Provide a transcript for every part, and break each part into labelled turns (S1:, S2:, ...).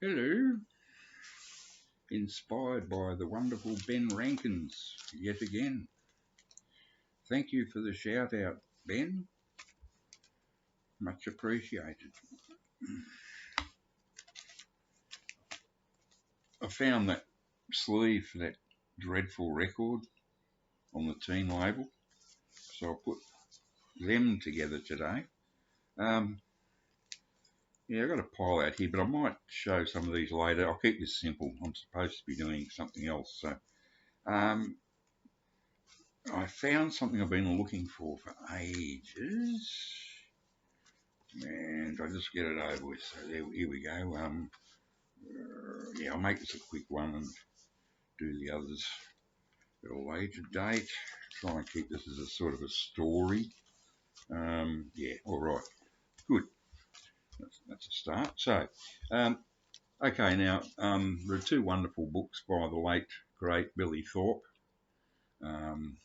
S1: Hello, inspired by the wonderful Ben Rankins yet again. Thank you for the shout out, Ben. Much appreciated. I found that sleeve for that dreadful record on the Teen label, so I put them together today. Um, yeah, I've got a pile out here, but I might show some of these later. I'll keep this simple. I'm supposed to be doing something else, so um, I found something I've been looking for ages. And I'll just get it over with. So here we go. Yeah, I'll make this a quick one and do the others at a later date. Try and keep this as a sort of a story. Yeah, all right, good. That's a start. So, okay, now there are two wonderful books by the late great Billy Thorpe, um,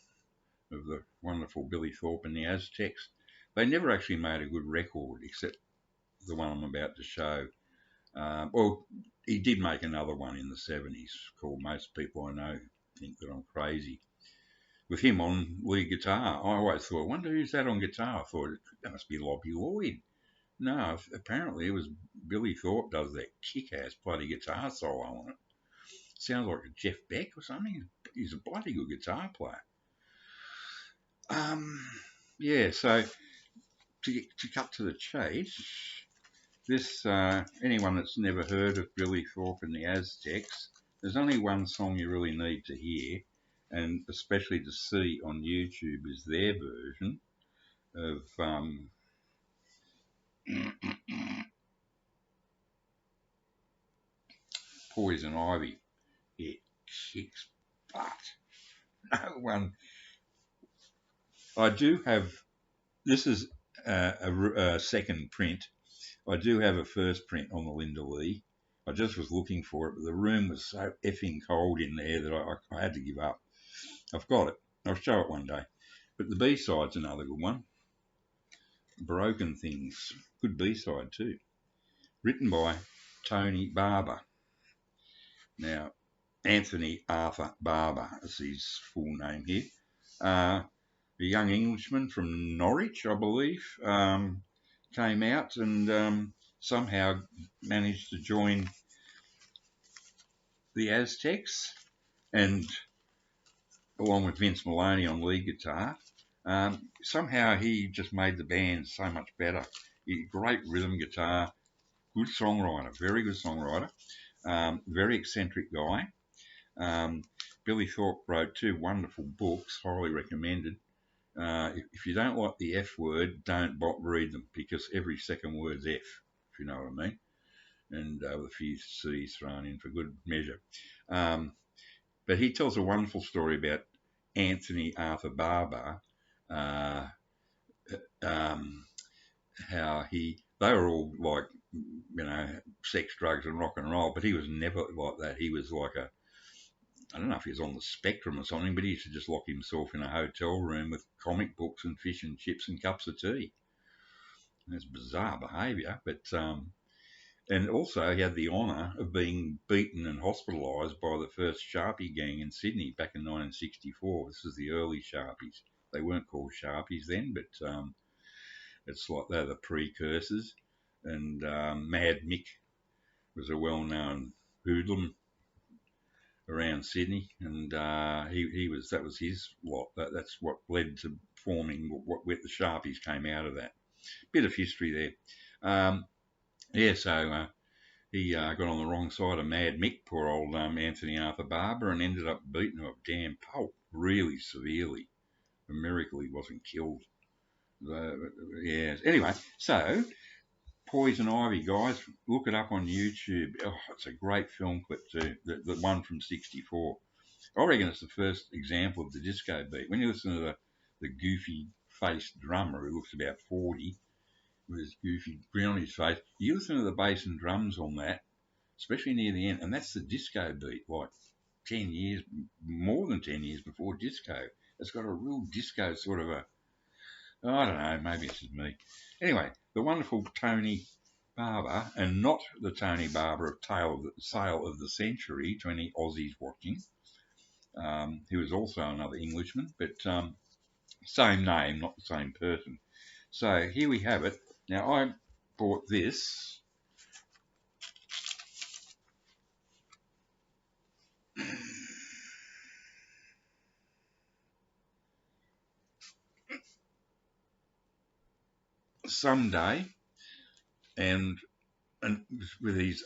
S1: of the wonderful Billy Thorpe and the Aztecs. They never actually made a good record, except the one I'm about to show. Well, he did make another one in the 70s called Most People I Know Think That I'm Crazy, with him on lead guitar. I always thought, I wonder who's that on guitar? I thought it must be Lobby Lloyd. No, apparently it was Billy Thorpe does that kick-ass bloody guitar solo on it. Sounds like a Jeff Beck or something. He's a bloody good guitar player. Um, yeah, so to cut to the chase, this anyone that's never heard of Billy Thorpe and the Aztecs, there's only one song you really need to hear, and especially to see on YouTube, is their version of Poison Ivy. It kicks butt. No one. I do have. This is a second print. I do have a first print on the Linda Lee. I just was looking for it, but the room was so effing cold in there that I had to give up. I've got it. I'll show it one day. But the B-side's another good one. Broken Things. Good B-side too. Written by Tony Barber. Now, Anthony Arthur Barber is his full name here. A young Englishman from Norwich, I believe, came out and somehow managed to join the Aztecs, and along with Vince Maloney on lead guitar. Somehow he just made the band so much better. Great rhythm guitar, good songwriter, very good songwriter, very eccentric guy. Billy Thorpe wrote two wonderful books, highly recommended. If you don't like the F word, don't read them, because every second word's F, if you know what I mean, and with a few C's thrown in for good measure. But he tells a wonderful story about Anthony Arthur Barber, uh, how they were all like, sex, drugs, and rock and roll, but he was never like that. He was like I don't know if he was on the spectrum or something, but he used to just lock himself in a hotel room with comic books and fish and chips and cups of tea. That's bizarre behaviour, but and also he had the honour of being beaten and hospitalised by the first Sharpie gang in Sydney back in 1964. This is the early Sharpies. They weren't called Sharpies then, but it's like they're the precursors. And Mad Mick was a well-known hoodlum around Sydney, and that was his lot. That's what led to forming what the Sharpies came out of that. Bit of history there. So he got on the wrong side of Mad Mick, poor old Anthony Arthur Barber, and ended up beating a damn pulp really severely. A miracle he wasn't killed. Yes. Anyway, so Poison Ivy, guys, look it up on YouTube. Oh, it's a great film clip too. The one from '64. I reckon it's the first example of the disco beat. When you listen to the goofy faced drummer who looks about 40 with his goofy grin on his face, you listen to the bass and drums on that, especially near the end, and that's the disco beat, like 10 years, more than 10 years before disco. It's got a real disco sort of I don't know, maybe it's just me. Anyway, the wonderful Tony Barber, and not the Tony Barber of Sale of the Century to any Aussies watching, who was also another Englishman, but same name, not the same person. So here we have it. Now I bought this someday, and with his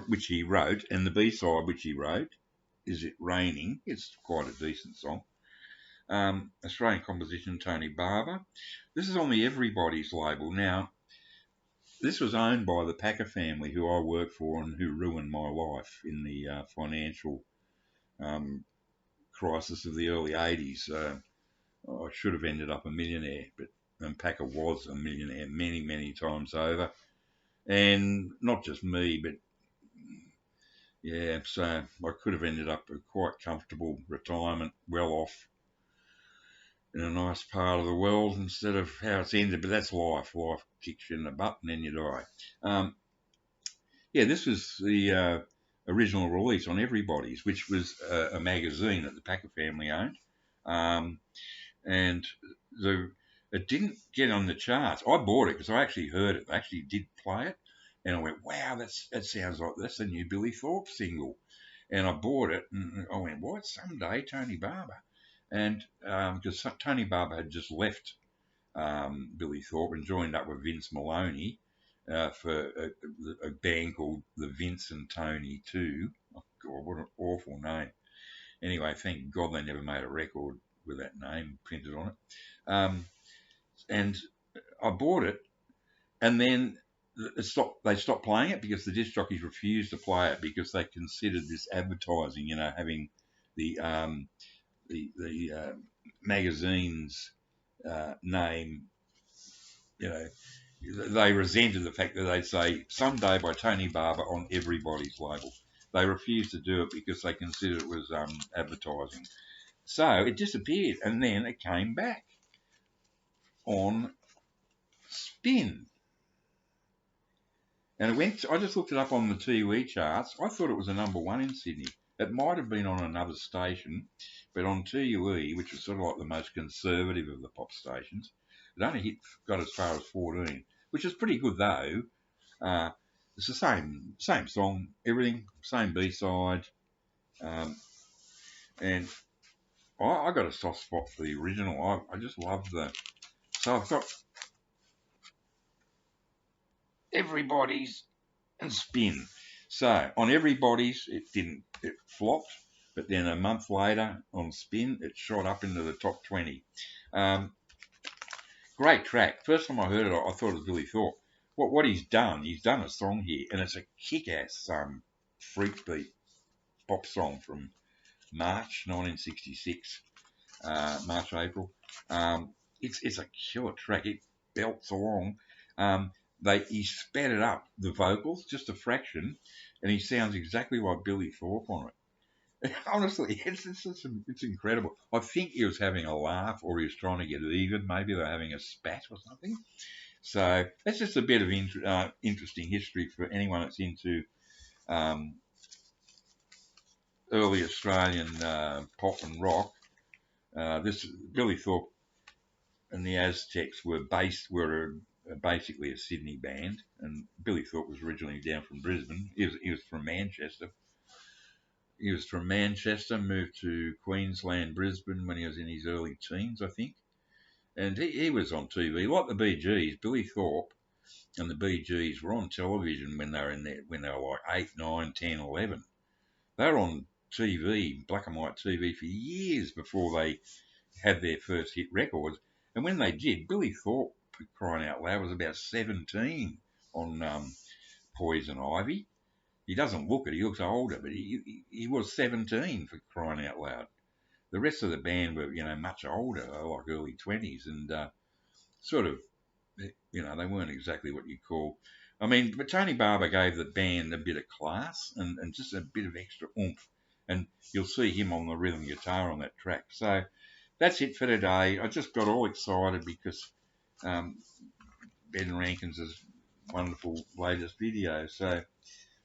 S1: which he wrote, and the B-side which he wrote, Is It Raining? It's quite a decent song. Australian composition, Tony Barber. This is on the Everybody's label. Now, this was owned by the Packer family, who I work for and who ruined my life in the financial crisis of the early 80s. I should have ended up a millionaire, but Packer was a millionaire many, many times over. And not just me, but yeah, so I could have ended up a quite comfortable retirement, well off in a nice part of the world instead of how it's ended. But that's life. Life kicks you in the butt and then you die. Yeah, this was the original release on Everybody's, which was a magazine that the Packer family owned. And it didn't get on the charts. I bought it because I actually heard it. They actually did play it. And I went, wow, that sounds like that's a new Billy Thorpe single. And I bought it, and I went, what? Someday, Tony Barber. And because Tony Barber had just left Billy Thorpe and joined up with Vince Maloney for a band called the Vince and Tony 2. Oh, God, what an awful name. Anyway, thank God they never made a record with that name printed on it. And I bought it, and then they stopped playing it because the disc jockeys refused to play it because they considered this advertising, having the magazine's name, they resented the fact that they'd say Someday by Tony Barber on Everybody's label. They refused to do it because they considered it was advertising. So it disappeared, and then it came back on Spin. And I just looked it up on the TV charts. I thought it was a number one in Sydney. It might have been on another station, but on TUE, which was sort of like the most conservative of the pop stations, it only got as far as 14, which is pretty good though. It's the same song, everything, same B-side, and I got a soft spot for the original. I just love so I've got Everybody's and Spin. So on Everybody's, it flopped, but then a month later on Spin, it shot up into the top 20. Great track. First time I heard it, I thought it was Billy Thorpe. What he's done a song here, and it's a kick-ass freak beat pop song from March 1966, March, April. It's a killer track. It belts along. He sped it up, the vocals, just a fraction, and he sounds exactly like Billy Thorpe on it. Honestly, it's incredible. I think he was having a laugh, or he was trying to get it even. Maybe they're having a spat or something. So that's just a bit of interesting history for anyone that's into early Australian pop and rock. This Billy Thorpe and the Aztecs were basically a Sydney band, and Billy Thorpe was originally down from Brisbane. He was from Manchester. Moved to Queensland, Brisbane when he was in his early teens, I think. And he was on TV, like the Bee Gees. Billy Thorpe and the Bee Gees were on television when they were like 8, 9, 10, 11. They were on TV, black and white TV, for years before they had their first hit records. And when they did, Billy Thorpe, crying out loud, was about 17 on Poison Ivy. He doesn't look it, he looks older, but he was 17, for crying out loud. The rest of the band were, much older, like early 20s, and sort of, they weren't exactly what you'd call. But Tony Barber gave the band a bit of class and just a bit of extra oomph. And you'll see him on the rhythm guitar on that track. So that's it for today. I just got all excited because Ben Rankins has wonderful latest video. So,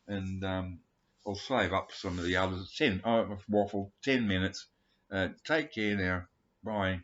S1: and I'll save up some of the others. I've waffled 10 minutes. Take care now. Bye.